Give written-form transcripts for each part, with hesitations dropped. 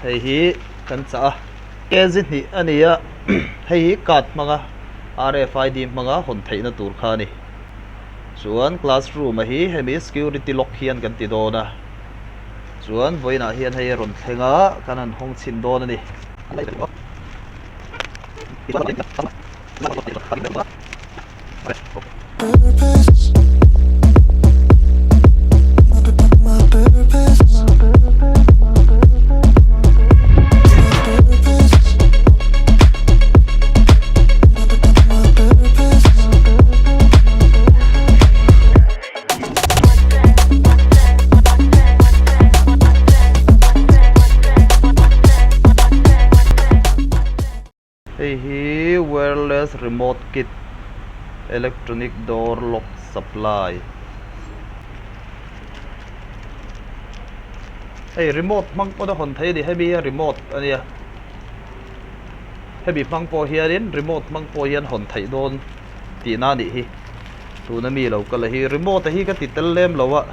hei hi kan cha kezin hi ania hei hi kat manga RFID manga hon theina tur kha ni chuan classroom a hi hemi security lock hian kan ti dona chuan voina hian hei ron thlenga kan an hong chin don ani hei hi wireless remote kit electronic door lock supply hei remote mang po da hon thei di hebi remote ania hebi mang po hianin remote mang po hian hon thei don ti na ni hi tu na mi lo kal hi remote hi ka ti tel lem lowa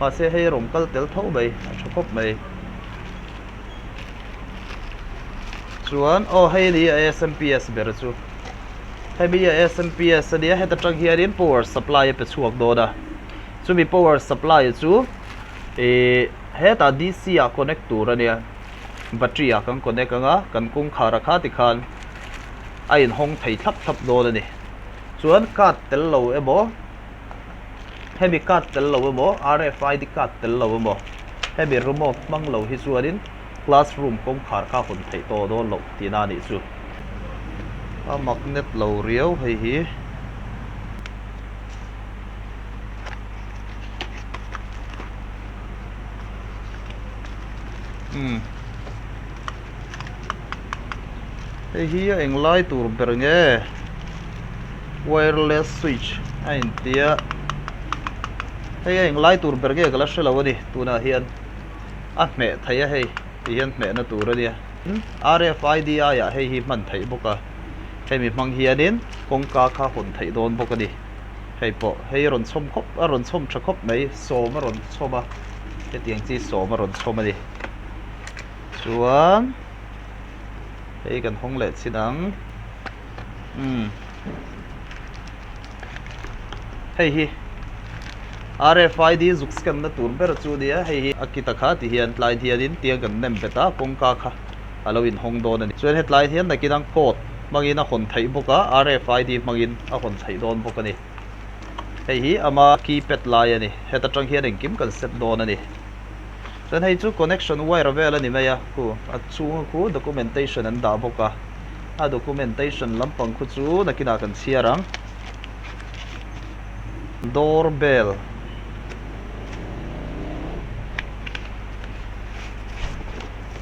ma se hei rom kal tel tho mai a thokop mai chuan hei ni SMPS ber chu hebi SMPS ania heta tang hianin power supply pe chuak do da chumi power supply chu heta DC a connect tur ania battery a kan connect anga kan kung khara kha ti khan a in hong thei thap thap do ani chuan card tel lo emo hebi card tel lo emo RFID card tel lo emo hebi remote mang lo hi chuanin classroom kong khar kha hon thei to do lo ti na ni chu a magnet lo riau hei hi hei hi eng lai tur ber nge wireless switch a in tia hei eng lai tur ber nge kala shelo ani tuna hian a me thai a hei hian me na tur ania RFID a ya hei hi man thei boka hei mi mang hianin kongka kha hon thei don boka ni hei po hei ron chom khop a ron chom tha khop mai som a ron choma he tiang chi som a ron choma ni chuan hei kan hong le chinang hei hi RFID zuk scan na tur ber chu dia hei hi akita kha ti hian tlai hianin tiang kan nem beta kongka kha aloin hong don ani chuan hetlai hian nakinang code mangin a hon thei boka RFID mangin a hon thei don boka ni hei hi ama keypad lai ani heta tang hian engkim kan set don ani chuan hei chu connection wire vel ani maya ku a chung ku documentation an da boka a documentation lampang khu chu nakina kan chiarang doorbell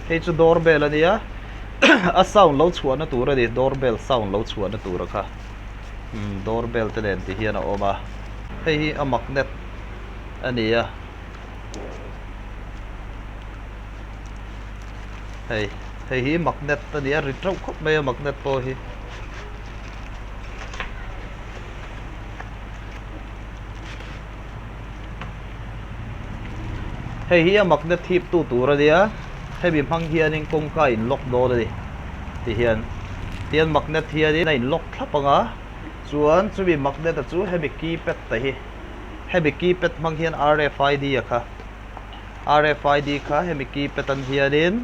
hei chu doorbell ania a sound lo chuan na tur ani doorbell sound lo chuan na tur kha doorbell te len ti hian a oma hei hi a magnet ania hei hi magnet ania ritrau khop mai magnet po hi hei hi a magnet hip tu tur ania hei bi phang hianin kongka in lock do ani ti hian magnet hianin in lock thlapanga chuan chumi magnet a chu hebi keypad ta hi hebi keypad mang hian RFID a kha RFID kha hebi keypad an hianin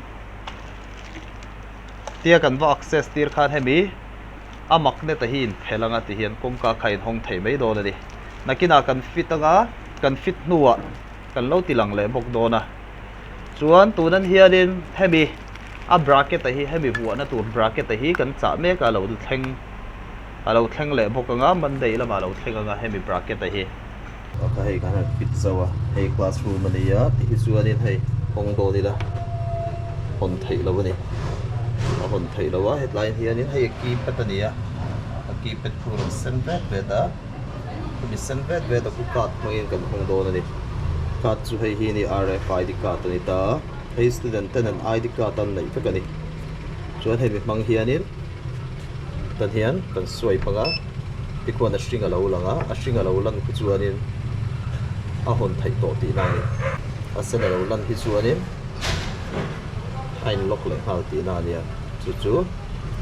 tia kan va access tir khan hemi a magnet a hi in phelanga ti hian kongka khain hong thei mai do ani nakina kan fit anga kan fit nuwa kan lo tilang le bok dona chuan tunan hianin hemi a bracket a hi hemi buwa na tur bracket a hi kan cha me ka lo thleng le bok anga mandei lama lo thleng anga hemi bracket a hi aka hei kan fit zawa hei classroom ania ti hi chuanin hei hong do ni la hon thei lo ani a hon thei lo wa headline hianin hei keypad ania a keypad pur sen vet beta mi sen vet beta ku kat mangin kan hong do ani card chu hei hi ni RFID card ani ta hei student ten an ID card an nei ka ni chuan hei mi mang hianin tan hian kan suai panga tikhuan a string a lo langa a string a lo lan khu chuanin a hon thei to ti nai a sen a lo lan hi chuanin hai lok le hal ti na nia chu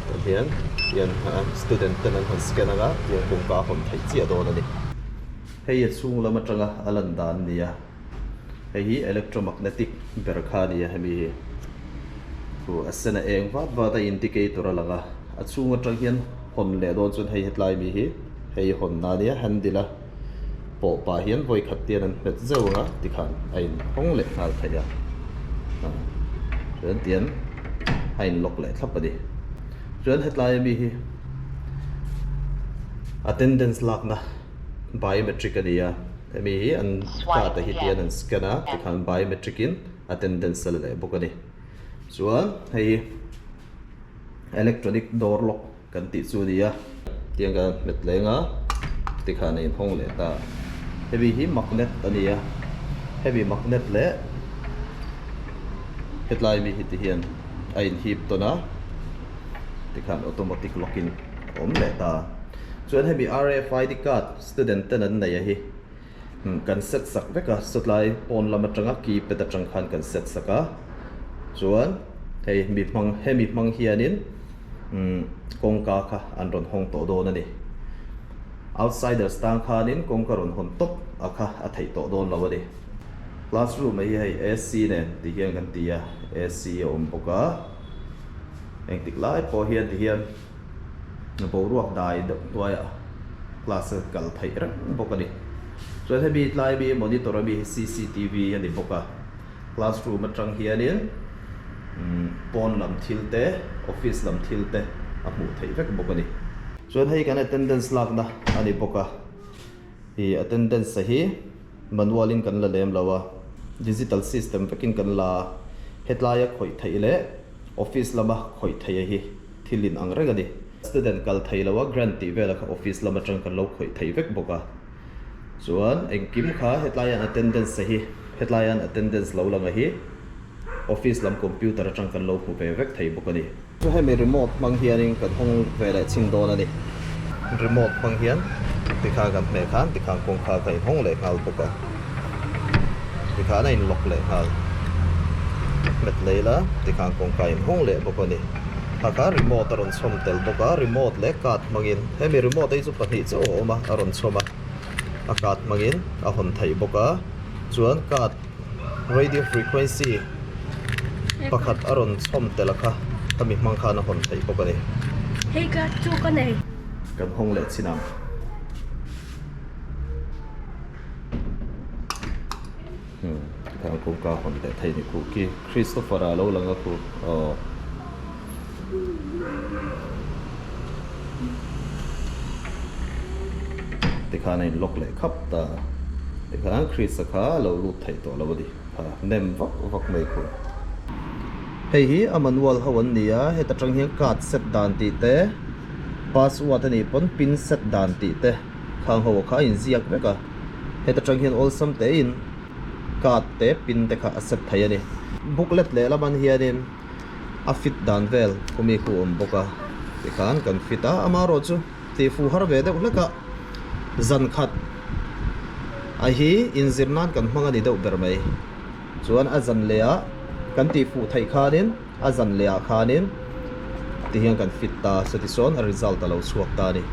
kan hian student ten an scan aga hian kongka hon thei chi do na ni hei chung lama tanga alan dan nia hei electromagnetic berkha nia hemi ku asena eng wa ta indicator langa achung atang hian hon le don chun hei hetlai mi hi hei hon na nia handila po pa hian voi khat tian an het zewa tikhan ain hong le hal thaya ren tian hain lok le thlap ani ren hetlai mi hi attendance lakna biometric ania hemi hi an ka ta hi tian an scanner tikhan biometric in attendance le bokani chuan hei electronic door lock kan ti chu nia tiang kan met lenga tikhan in hong le ta heavy hi magnet ania heavy magnet le headline mi hiti hian ain hip to na tikhan automatic locking om le ta chuan heavy RFID card student ten an nei hi kan set sak veka sutlai pon lama tanga ki peta tangkhan kan set saka chuan hei mi mang hianin kongka kha an ron hong to do na ni outsiders tang khanin kongkaron hon top akha a thei to don lawani classroom hi hei AC ne ti hian kan tia AC om boka eng tik lai po hian ti hian na bo ruak dai do toya class kal thei ra bokani so he bi lai bi monitor bi CCTV ani boka classroom atang hianin pon lam thilte office lam thilte a mu thei vek bokani chuan hei kan attendance lakna ani boka hi attendance hi manual in kan la lem lawa digital system vekin kan la hetlaya khoi theile office lama khoi thei hi thilin angrega ni student kal thei lawa grantee vela kha office lama tang kan lo khoi thei vek boka chuan engkim kha hetlaya attendance hi hetlaya attendance lo langa hi office lam computer atang kan lo pu ve vek thei bokani so he me remote mang hianin kan hong vela chin do na ni remote mang hian tikha kan me khan tikha kong kha kai hong le ngal boka tikha na in lok le hal met leila tikha kong kai hong le bokani haka remote aron som tel boka remote le kat mangin he me remote ai chu pathi chu oma aron choma akat mangin a hon thei boka chuan kat radio frequency pakhat aron som telakha kami mangkha na hon thei bokani hei ka chu ka nei kan hong le chinam kan ko ka hon le thei ni ku ki Christopher alo langa ku tikha nei lok le khap ta tikha Chris kha lo lu thei to lawadi nem vak mai ku hei hi amanual hawan nia heta tang hian card set dan ti te password ani pon pin set dan ti te khang ho kha in ziak veka heta tang hian all sam te in card te pin te kha set thai ani booklet le laban hianin a fit dan vel kumi khu om boka tikhan kan fita amaro chu ti fu har ve de uleka zan khat a hi inzirnan kan hmanga ni deuh ber mai chuan a zan lea kan ti fu thei khanin a zan lea khanin ti hian kan fit ta satisfaction a result alo chuak ta ni